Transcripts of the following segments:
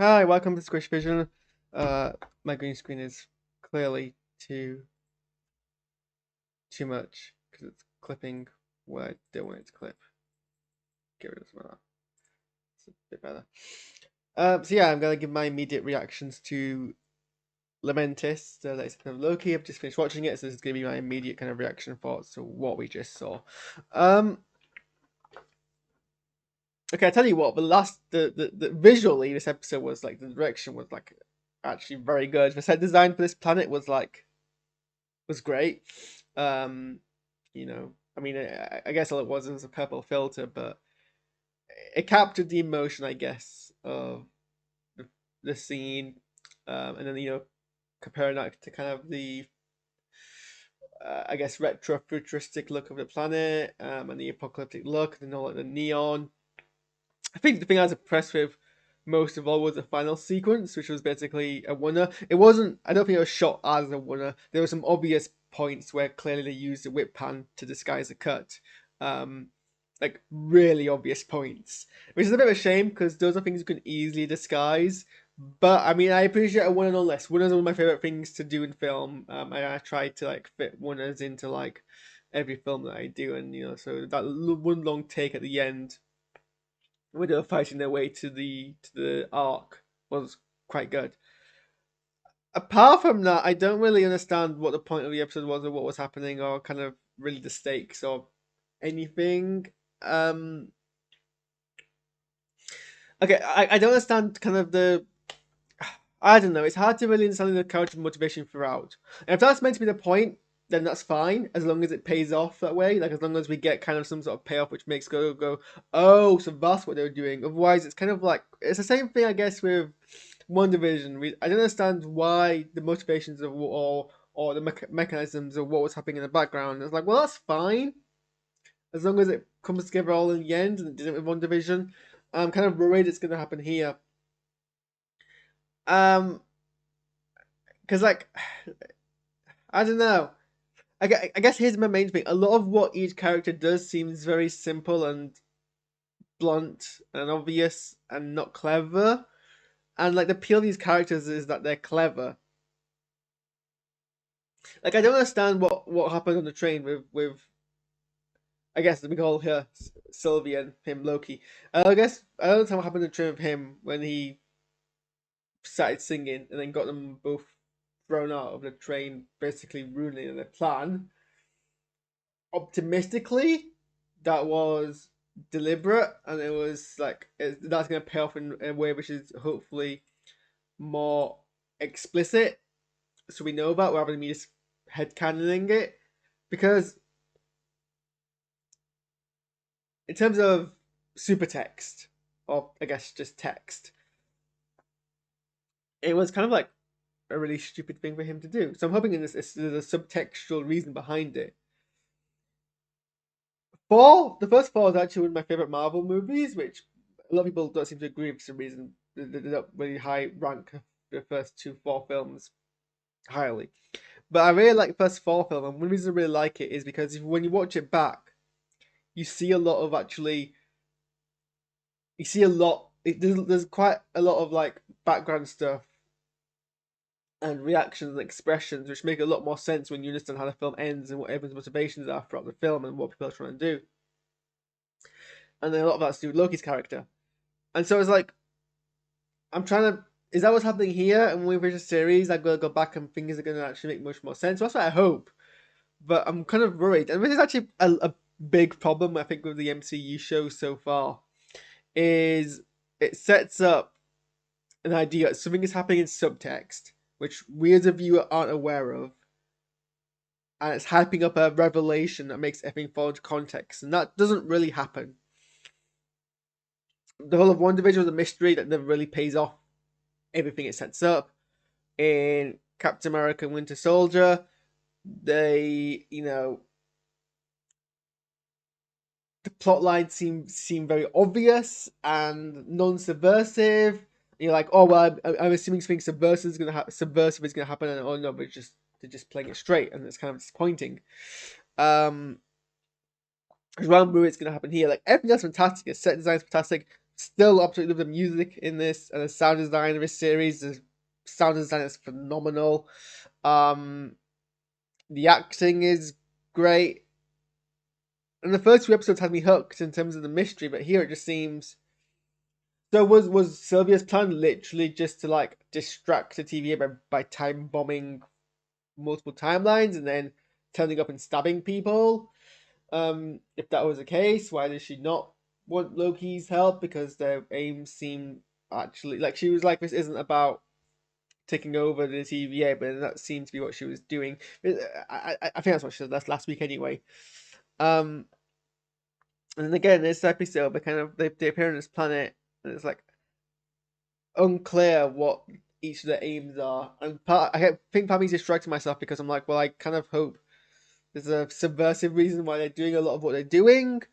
Hi, welcome to SquishiVision. My green screen is clearly too much because it's clipping what I don't want it to clip. Get rid of some of that. It's a bit better. So yeah, I'm gonna give my immediate reactions to Lamentis, the latest episode of Loki. I've just finished watching it, so this is gonna be my immediate kind of reaction thoughts to what we just saw. Okay, I tell you what, the visually this episode was like the direction was like actually very good. The set design for this planet was great. Um, I mean, I guess all it was a purple filter, but it captured the emotion, I guess, of the scene, and then comparing that to kind of the, I guess, retro futuristic look of the planet, and the apocalyptic look, and all like the neon. I think the thing I was impressed with most of all was the final sequence, which was basically a winner. It wasn't. I don't think it was shot as a winner. There were some obvious points where clearly they used the whip pan to disguise a cut, um, like really obvious points, which is a bit of a shame because those are things you can easily disguise. But I mean, I appreciate a winner nonetheless. Winners are one of my favorite things to do in film. I try to like fit winners into like every film that I do, and so that one long take at the end when they were fighting their way to the arc was quite good. Apart from that, I don't really understand what the point of the episode was or what was happening or kind of really the stakes or anything. Um okay, I don't understand kind of the I don't know, it's hard to really understand the character motivation throughout. And if that's meant to be the point, then that's fine, as long as it pays off that way. Like as long as we get kind of some sort of payoff which makes go, oh, so that's what they were doing. Otherwise it's kind of like it's the same thing I guess with One Division. I don't understand why the motivations of or the mechanisms of what was happening in the background. It's like, well, that's fine as long as it comes together all in the end, and it didn't with One Division. I'm kind of worried it's going to happen here. Um, because like I don't know. I guess here's my main thing. A lot of what each character does seems very simple and blunt and obvious and not clever. And like the appeal of these characters is that they're clever. Like I don't understand what happened on the train with I guess we call her Sylvia and him Loki. I guess I don't understand what happened on the train with him when he started singing and then got them both thrown out of the train, basically ruining their plan. Optimistically, that was deliberate, and it was like that's going to pay off in a way which is hopefully more explicit, so we know about rather than me just headcanoning it. Because in terms of super text, or I guess just text, it was kind of like a really stupid thing for him to do. So I'm hoping in this there's a subtextual reason behind it. The first four is actually one of my favorite Marvel movies, which a lot of people don't seem to agree for some reason. They don't really high rank the first two, four films highly. But I really like the first four film, and one reason I really like it is because when you watch it back, you see a lot of actually, you see a lot. There's quite a lot of like background stuff and reactions and expressions, which make a lot more sense when you understand how the film ends and what everyone's motivations are throughout the film and what people are trying to do. And then a lot of that's to do with Loki's character. And so it's like, I'm trying to. Is that what's happening here? And when we finish the series, I'm gonna go back and things are gonna actually make much more sense. So that's what I hope. But I'm kind of worried, and this is actually a big problem I think with the MCU show so far. Is it sets up an idea that something is happening in subtext, which we as a viewer aren't aware of, and it's hyping up a revelation that makes everything fall into context, and that doesn't really happen. The whole of One Division was a mystery that never really pays off everything it sets up. In Captain America and Winter Soldier, they, the plot lines seem very obvious and non-subversive. You're like, oh well, I'm assuming something subversive is gonna happen, and oh no, but they're just playing it straight, and it's kind of disappointing. Um, around where it's gonna happen here, like everything else fantastic. The set design's fantastic. Still absolutely love the music in this and the sound design of this series. The sound design is phenomenal. The acting is great. And the first few episodes had me hooked in terms of the mystery, but here it just seems. So was Sylvia's plan literally just to like distract the TVA by time bombing multiple timelines and then turning up and stabbing people? If that was the case, why does she not want Loki's help? Because their aims seem actually like she was like, this isn't about taking over the TVA, but that seemed to be what she was doing. I think that's what she said last week anyway. And then again, this episode, they appear on this planet, and it's like unclear what each of their aims are. And I think part of me is distracting myself because I'm like, well, I kind of hope there's a subversive reason why they're doing a lot of what they're doing.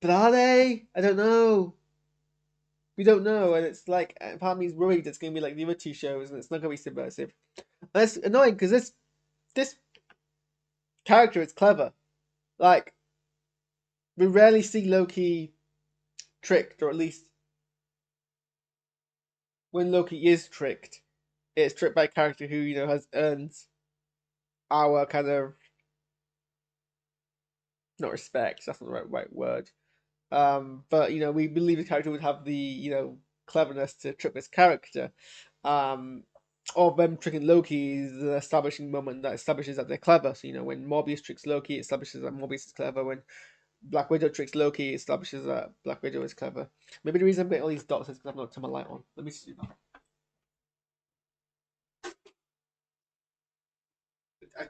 But are they? I don't know. We don't know, and it's like part of me is worried it's gonna be like the other two shows, and it's not gonna be subversive. And that's annoying because this character is clever. Like we rarely see Loki tricked, or at least when Loki is tricked, it's tricked by a character who has earned our kind of not respect. That's not the right word. But we believe the character would have the cleverness to trick this character. Or them tricking Loki is an establishing moment that establishes that they're clever. So when Morbius tricks Loki, it establishes that Morbius is clever. When Black Widow tricks Loki, it establishes that Black Widow is clever. Maybe the reason I'm getting all these dots is because I've not turned my light on. Let me see that. I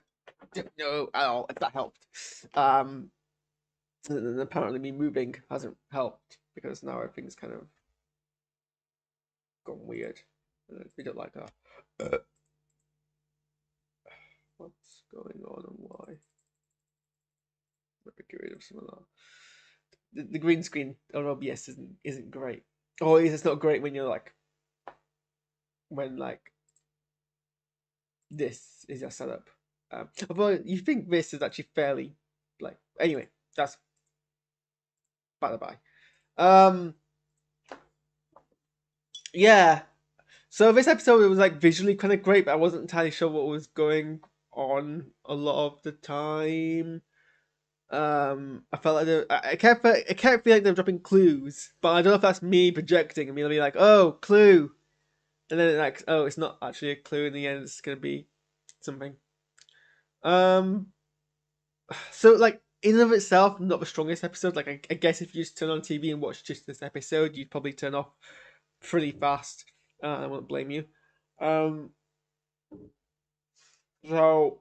don't know at all if that helped. And apparently me moving hasn't helped because now everything's kind of gone weird. We don't like that. What's going on and why? Let me get rid of some of that. The green screen on OBS isn't great. Or it's not great when you're like this is your setup. Although you think this is actually fairly anyway, that's by the by. Yeah. So this episode it was visually kind of great, but I wasn't entirely sure what was going on a lot of the time. I felt like I kept feeling like they were dropping clues, but I don't know if that's me projecting and me be like, oh, clue, and then oh, it's not actually a clue in the end. It's gonna be something. So in and of itself, not the strongest episode. I guess if you just turn on TV and watch just this episode, you'd probably turn off pretty fast. I won't blame you. So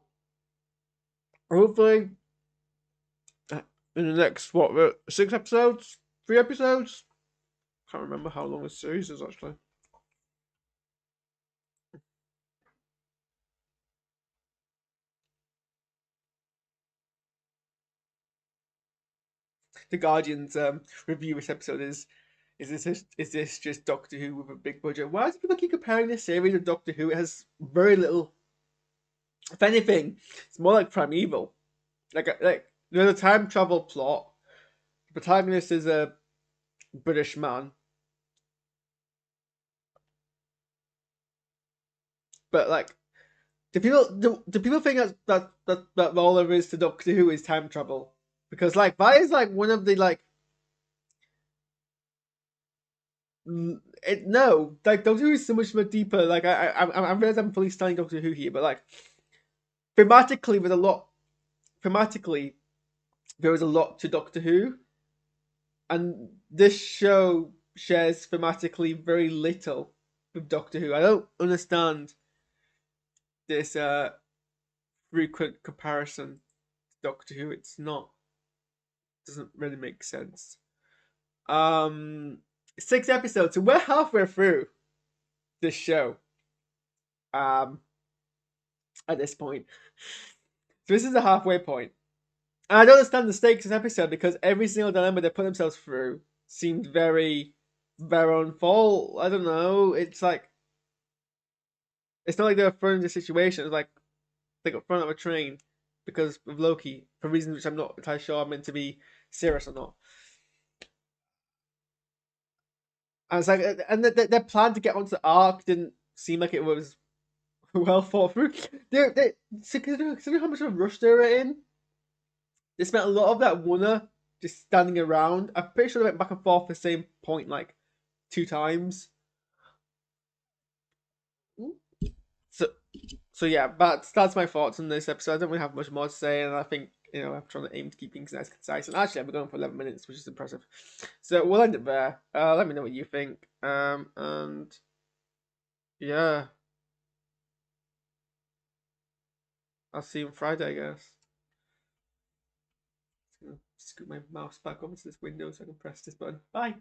hopefully in the next 6 episodes, 3 episodes. Can't remember how long the series is actually. The Guardian's review this episode is this just Doctor Who with a big budget? Why do people keep comparing this series to Doctor Who? It has very little, if anything, it's more like Primeval. There's a time travel plot. The protagonist is a British man, but do people think that all there is to Doctor Who is time travel? Because that is one of the no, Doctor Who is so much more deeper. I realize I'm fully studying Doctor Who here, but thematically, there is a lot to Doctor Who, and this show shares thematically very little with Doctor Who. I don't understand this frequent comparison to Doctor Who. Doesn't really make sense. 6 episodes, so we're halfway through this show. At this point, so this is the halfway point. And I don't understand the stakes of this episode because every single dilemma they put themselves through seemed very their own fault. I don't know. It's not like they were thrown into a situation. It's they got thrown out of a train because of Loki for reasons which I'm not entirely sure are meant to be serious or not. I was like, and their plan to get onto the arc didn't seem like it was well thought through. So considering how much of a rush they were in, they spent a lot of that Wunner just standing around. I'm pretty sure they went back and forth the same point like 2 times. So so yeah, that's my thoughts on this episode. I don't really have much more to say, and I think I'm trying to aim to keep things nice and concise. And actually, I've been going for 11 minutes, which is impressive. So we'll end it there. Let me know what you think. And yeah, I'll see you on Friday, I guess. Just gonna scoot my mouse back over to this window so I can press this button. Bye.